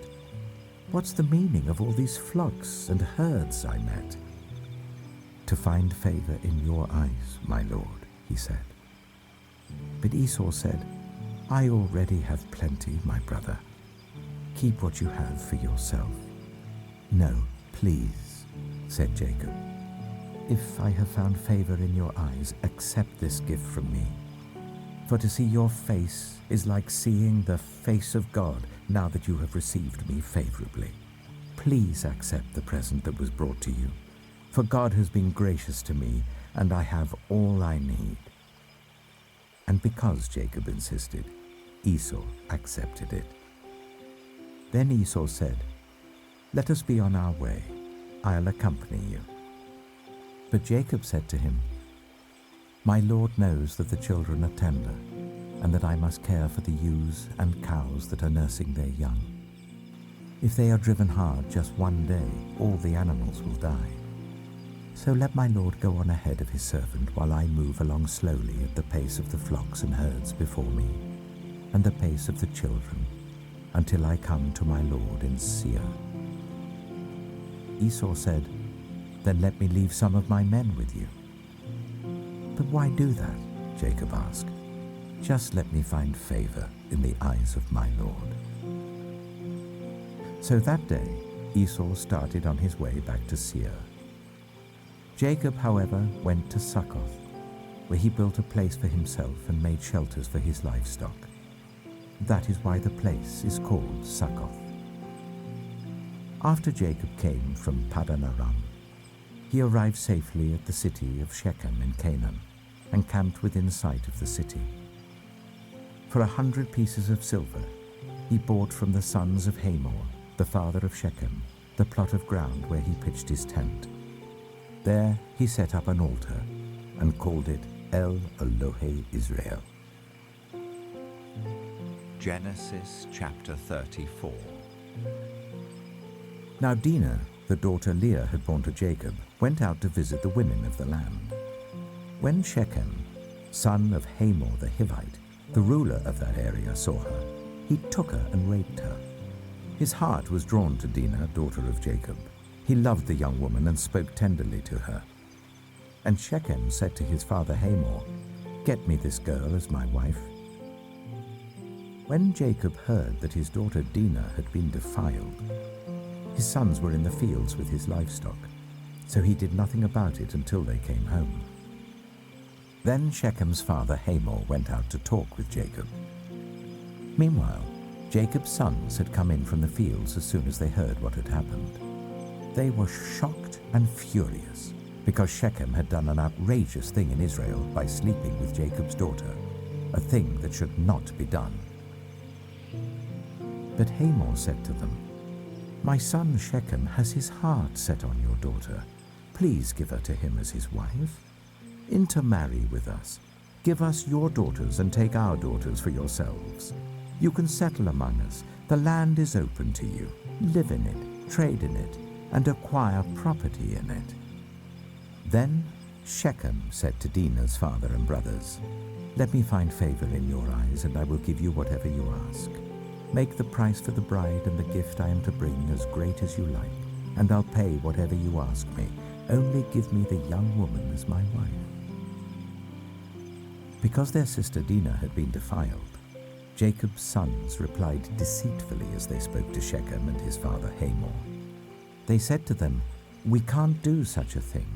"What's the meaning of all these flocks and herds I met?" "To find favor in your eyes, my lord," he said. But Esau said, "I already have plenty, my brother. Keep what you have for yourself." "No, please," said Jacob. "If I have found favor in your eyes, accept this gift from me. For to see your face is like seeing the face of God now that you have received me favorably. Please accept the present that was brought to you, for God has been gracious to me, and I have all I need." And because Jacob insisted, Esau accepted it. Then Esau said, "Let us be on our way. I'll accompany you." But Jacob said to him, "My Lord knows that the children are tender, and that I must care for the ewes and cows that are nursing their young. If they are driven hard just one day, all the animals will die. So let my Lord go on ahead of his servant while I move along slowly at the pace of the flocks and herds before me, and the pace of the children, until I come to my Lord in Seir." Esau said, "Then let me leave some of my men with you." "But why do that?" Jacob asked. "Just let me find favor in the eyes of my Lord." So that day Esau started on his way back to Seir. Jacob, however, went to Succoth, where he built a place for himself and made shelters for his livestock. That is why the place is called Succoth. After Jacob came from Paddan Aram, he arrived safely at the city of Shechem in Canaan and camped within sight of the city. For 100 pieces of silver he bought from the sons of Hamor, the father of Shechem, the plot of ground where he pitched his tent. There he set up an altar and called it El Elohe Israel. Genesis chapter 34. Now Dinah, the daughter Leah had borne to Jacob, went out to visit the women of the land. When Shechem, son of Hamor the Hivite, the ruler of that area, saw her, he took her and raped her. His heart was drawn to Dinah, daughter of Jacob. He loved the young woman and spoke tenderly to her. And Shechem said to his father Hamor, "Get me this girl as my wife." When Jacob heard that his daughter Dinah had been defiled, his sons were in the fields with his livestock, so he did nothing about it until they came home. Then Shechem's father Hamor went out to talk with Jacob. Meanwhile, Jacob's sons had come in from the fields as soon as they heard what had happened. They were shocked and furious because Shechem had done an outrageous thing in Israel by sleeping with Jacob's daughter, a thing that should not be done. But Hamor said to them, "My son Shechem has his heart set on your daughter. Please give her to him as his wife. Intermarry with us. Give us your daughters and take our daughters for yourselves. You can settle among us. The land is open to you. Live in it, trade in it, and acquire property in it." Then Shechem said to Dinah's father and brothers, "Let me find favor in your eyes, and I will give you whatever you ask. Make the price for the bride and the gift I am to bring as great as you like, and I'll pay whatever you ask me. Only give me the young woman as my wife." Because their sister Dinah had been defiled, Jacob's sons replied deceitfully as they spoke to Shechem and his father Hamor. They said to them, "We can't do such a thing.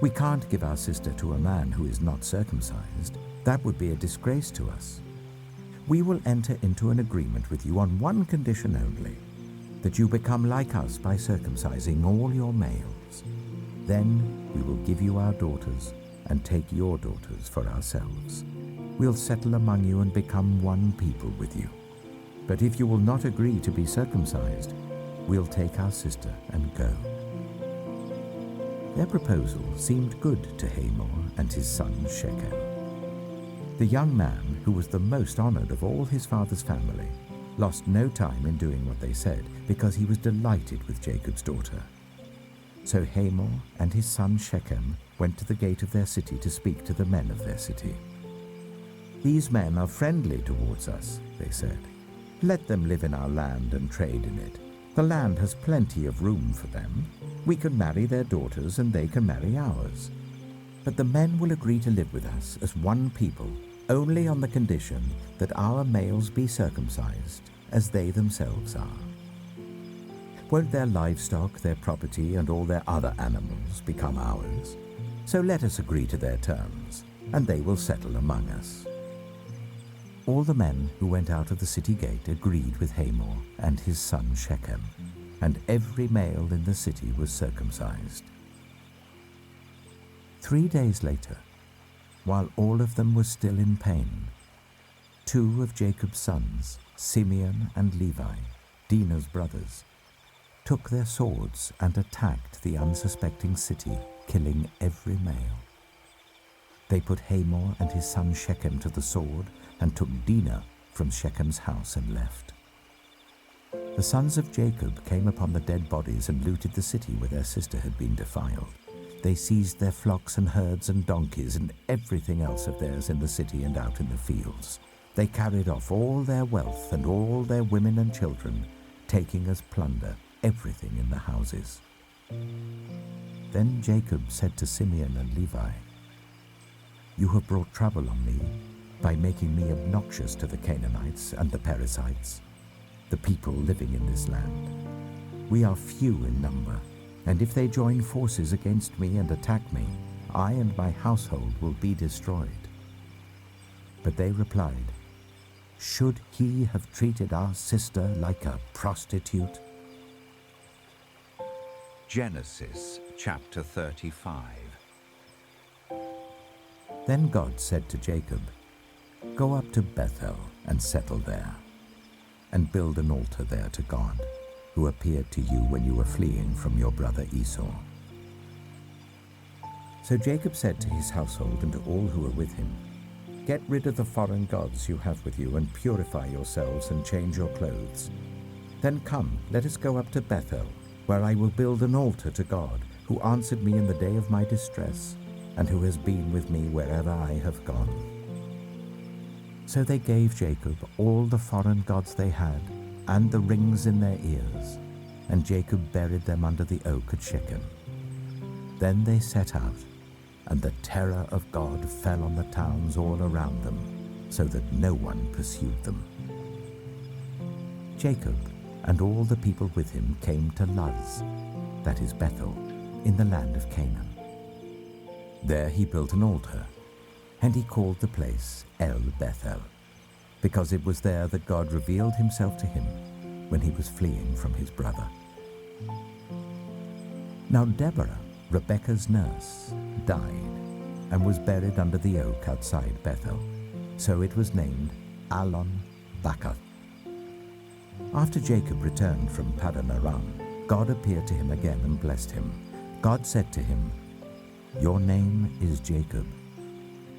We can't give our sister to a man who is not circumcised. That would be a disgrace to us. We will enter into an agreement with you on one condition only, that you become like us by circumcising all your males. Then we will give you our daughters and take your daughters for ourselves. We'll settle among you and become one people with you. But if you will not agree to be circumcised, we'll take our sister and go." Their proposal seemed good to Hamor and his son Shechem. The young man, who was the most honored of all his father's family, lost no time in doing what they said because he was delighted with Jacob's daughter. So Hamor and his son Shechem went to the gate of their city to speak to the men of their city. "These men are friendly towards us," they said. "Let them live in our land and trade in it. The land has plenty of room for them. We can marry their daughters and they can marry ours. But the men will agree to live with us as one people only on the condition that our males be circumcised as they themselves are. Won't their livestock, their property, and all their other animals become ours? So let us agree to their terms, and they will settle among us." All the men who went out of the city gate agreed with Hamor and his son Shechem, and every male in the city was circumcised. 3 days later, while all of them were still in pain, 2 of Jacob's sons, Simeon and Levi, Dinah's brothers, took their swords and attacked the unsuspecting city, killing every male. They put Hamor and his son Shechem to the sword and took Dinah from Shechem's house and left. The sons of Jacob came upon the dead bodies and looted the city where their sister had been defiled. They seized their flocks and herds and donkeys and everything else of theirs in the city and out in the fields. They carried off all their wealth and all their women and children, taking as plunder everything in the houses. Then Jacob said to Simeon and Levi, "You have brought trouble on me by making me obnoxious to the Canaanites and the Perizzites, the people living in this land. We are few in number, and if they join forces against me and attack me, I and my household will be destroyed." But they replied, "Should he have treated our sister like a prostitute?" Genesis chapter 35. Then God said to Jacob, "Go up to Bethel and settle there, and build an altar there to God, who appeared to you when you were fleeing from your brother Esau." So Jacob said to his household and to all who were with him, "Get rid of the foreign gods you have with you and purify yourselves and change your clothes. Then come, let us go up to Bethel, where I will build an altar to God, who answered me in the day of my distress, and who has been with me wherever I have gone." So they gave Jacob all the foreign gods they had, and the rings in their ears, and Jacob buried them under the oak at Shechem. Then they set out, and the terror of God fell on the towns all around them, so that no one pursued them. Jacob and all the people with him came to Luz, that is Bethel, in the land of Canaan. There he built an altar, And he called the place El Bethel, because it was there that God revealed himself to him when he was fleeing from his brother. Now Deborah, Rebekah's nurse, died and was buried under the oak outside Bethel. So it was named Allon Bacuth. After Jacob returned from Paddan Aram, God appeared to him again and blessed him. God said to him, "Your name is Jacob,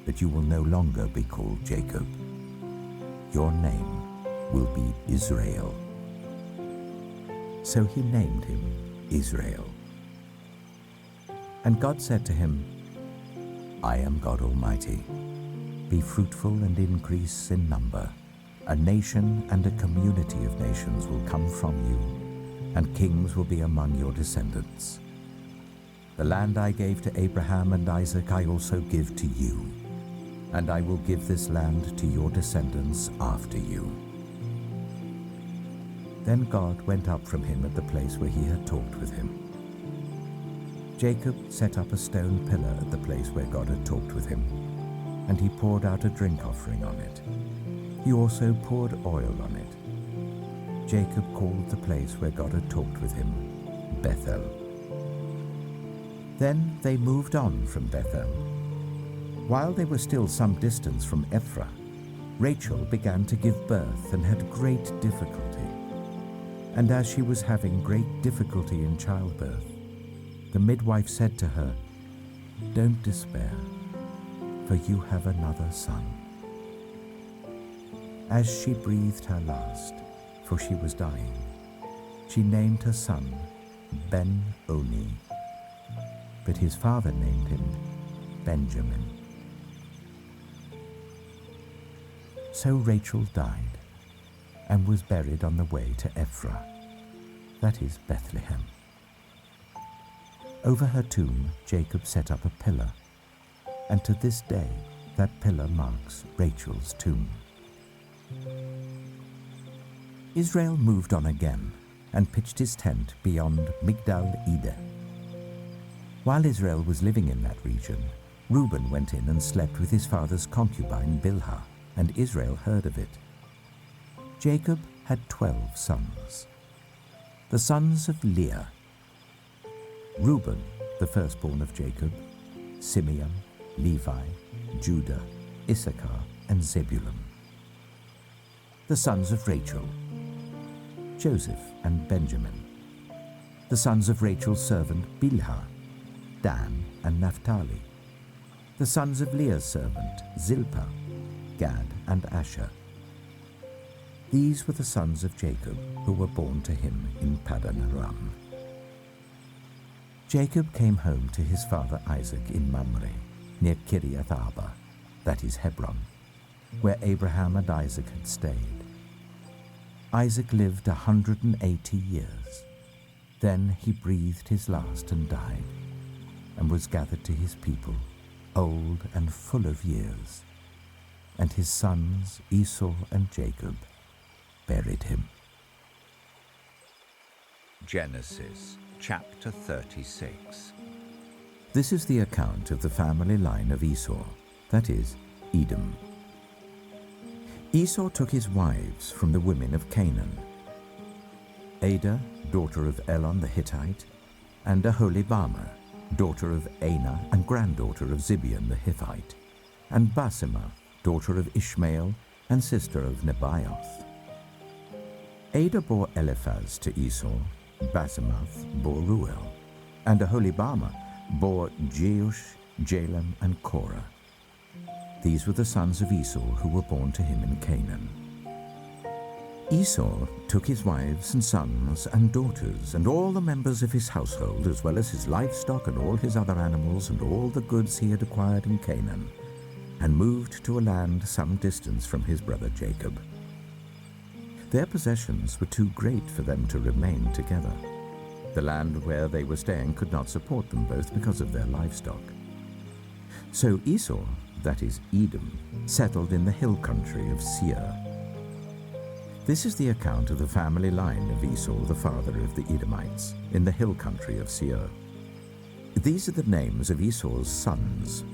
but you will no longer be called Jacob. Your name will be Israel." So he named him Israel. And God said to him, "I am God Almighty. Be fruitful and increase in number. A nation and a community of nations will come from you, and kings will be among your descendants. The land I gave to Abraham and Isaac I also give to you, and I will give this land to your descendants after you." Then God went up from him at the place where he had talked with him. Jacob set up a stone pillar at the place where God had talked with him, and he poured out a drink offering on it. He also poured oil on it. Jacob called the place where God had talked with him Bethel. Then they moved on from Bethel. While they were still some distance from Ephraim, Rachel began to give birth and had great difficulty. And as she was having great difficulty in childbirth, the midwife said to her, "Don't despair, for you have another son." As she breathed her last, for she was dying, she named her son Ben-Oni, but his father named him Benjamin. So Rachel died and was buried on the way to Ephraim, that is Bethlehem. Over her tomb Jacob set up a pillar, and to this day that pillar marks Rachel's tomb. Israel moved on again and pitched his tent beyond Migdal-Eder. While Israel was living in that region, Reuben went in and slept with his father's concubine Bilhah, and Israel heard of it. Jacob had 12 sons. The sons of Leah: Reuben, the firstborn of Jacob, Simeon, Levi, Judah, Issachar, and Zebulun. The sons of Rachel: Joseph and Benjamin. The sons of Rachel's servant Bilhah: Dan and Naphtali. The sons of Leah's servant Zilpah: Gad and Asher. These were the sons of Jacob who were born to him in Paddan Aram. Jacob came home to his father Isaac in Mamre, near Kiriath Arba, that is Hebron, where Abraham and Isaac had stayed. Isaac lived 180 years. Then he breathed his last and died, and was gathered to his people, old and full of years. And his sons Esau and Jacob buried him. Genesis chapter 36. This is the account of the family line of Esau, that is, Edom. Esau took his wives from the women of Canaan: Adah, daughter of Elon the Hittite, and Aholibamah, daughter of Anah and granddaughter of Zibeon the Hittite, and Basemath, daughter of Ishmael and sister of Nebaioth. Adah bore Eliphaz to Esau, Basemath bore Ruel, and Aholibamah bore Jeush, Jalem, and Korah. These were the sons of Esau who were born to him in Canaan. Esau took his wives and sons and daughters and all the members of his household, as well as his livestock and all his other animals and all the goods he had acquired in Canaan, and moved to a land some distance from his brother Jacob. Their possessions were too great for them to remain together. The land where they were staying could not support them both because of their livestock. So Esau, that is Edom, settled in the hill country of Seir. This is the account of the family line of Esau, the father of the Edomites, in the hill country of Seir. These are the names of Esau's sons: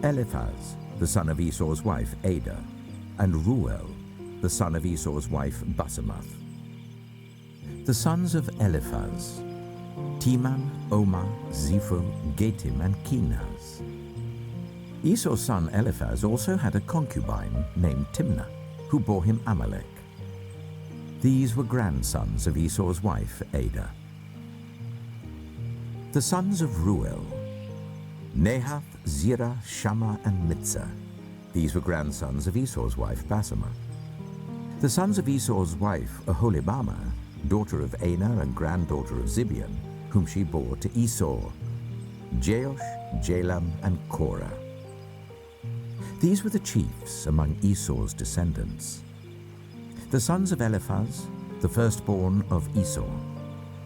Eliphaz, the son of Esau's wife Adah, and Reuel, the son of Esau's wife Basemath. The sons of Eliphaz: Teman, Omar, Zepho, Gatim, and Kenaz. Esau's son Eliphaz also had a concubine named Timnah, who bore him Amalek. These were grandsons of Esau's wife Adah. The sons of Reuel: Nahath, Zerah, Shammah, and Mitzah. These were grandsons of Esau's wife Basemath. The sons of Esau's wife Oholibamah, daughter of Anah and granddaughter of Zibeon, whom she bore to Esau: Jeush, Jalam, and Korah. These were the chiefs among Esau's descendants. The sons of Eliphaz, the firstborn of Esau: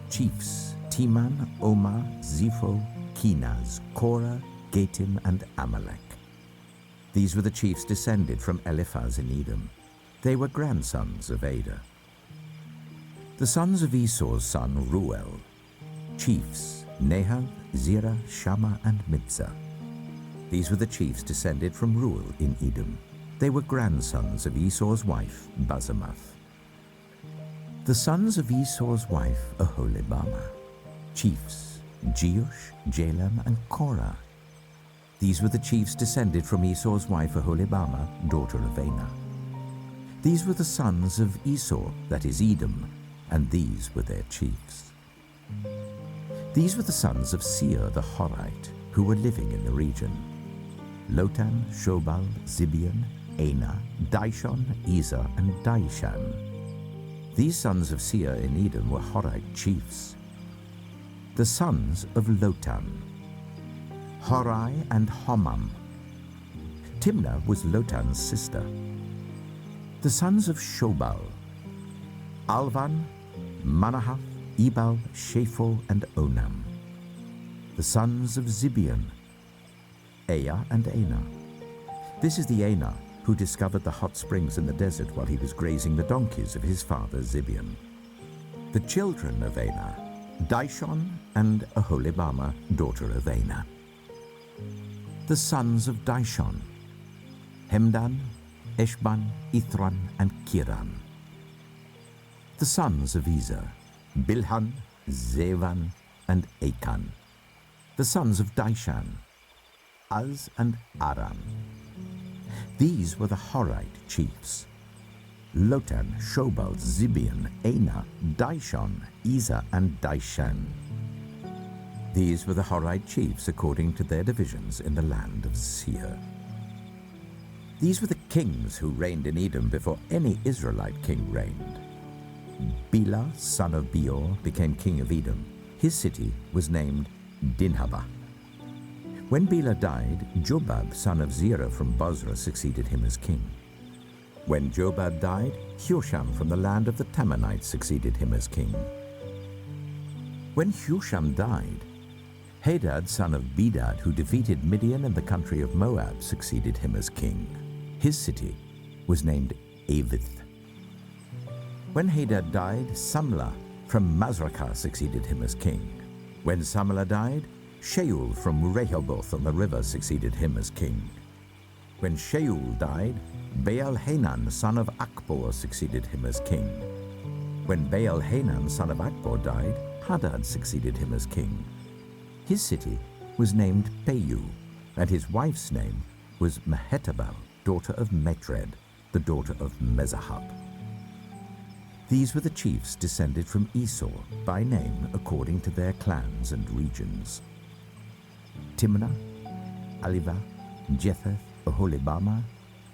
chiefs Teman, Omar, Zepho, Kenaz, Korah, Gatim, and Amalek. These were the chiefs descended from Eliphaz in Edom. They were grandsons of Adah. The sons of Esau's son Reuel: chiefs Nahath, Zerah, Shammah, and Mitzah. These were the chiefs descended from Reuel in Edom. They were grandsons of Esau's wife Basemath. The sons of Esau's wife Oholibamah: chiefs Jeush, Jalam, and Korah. These were the chiefs descended from Esau's wife Oholibamah, daughter of Anah. These were the sons of Esau, that is Edom, and these were their chiefs. These were the sons of Seir the Horite, who were living in the region: Lotan, Shobal, Zibeon, Anah, Dishon, Ezer, and Dishan. These sons of Seir in Edom were Horite chiefs. The sons of Lotan: Horai and Homam. Timnah was Lotan's sister. The sons of Shobal: Alvan, Manahath, Ebal, Shapho, and Onam. The sons of Zibeon: Aya and Anah. This is the Anah who discovered the hot springs in the desert while he was grazing the donkeys of his father Zibeon. The children of Anah: Dishon and Oholibamah, daughter of Anah. The sons of Dishon: Hemdan, Eshban, Ithran, and Kiran. The sons of Ezer: Bilhan, Zevan, and Achan. The sons of Dishan: Az and Aram. These were the Horite chiefs: Lotan, Shobal, Zibeon, Anah, Dishon, Ezer, and Dishan. These were the Horite chiefs according to their divisions in the land of Seir. These were the kings who reigned in Edom before any Israelite king reigned. Bela, son of Beor, became king of Edom. His city was named Dinhabah. When Bela died, Jobab, son of Zerah from Bozrah, succeeded him as king. When Jobab died, Husham from the land of the Tammanites succeeded him as king. When Husham died, Hadad, son of Bedad, who defeated Midian in the country of Moab, succeeded him as king. His city was named Avith. When Hadad died, Samlah from Masrekah succeeded him as king. When Samlah died, Shaul from Rehoboth on the river succeeded him as king. When Shaul died, Baal-Hanan, son of Akbor, succeeded him as king. When Baal-Hanan, son of Akbor, died, Hadad succeeded him as king. His city was named Payu, and his wife's name was Mehetabel, daughter of Matred, the daughter of Mezahab. These were the chiefs descended from Esau, by name according to their clans and regions: Timnah, Aliva, Jetheth, Oholibamah,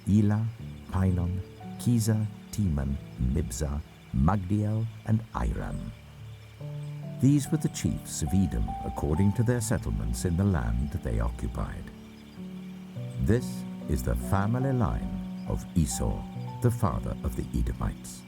Elah, Pinon, Kizah, Teman, Mibzah, Magdiel, and Iram. These were the chiefs of Edom according to their settlements in the land they occupied. This is the family line of Esau, the father of the Edomites.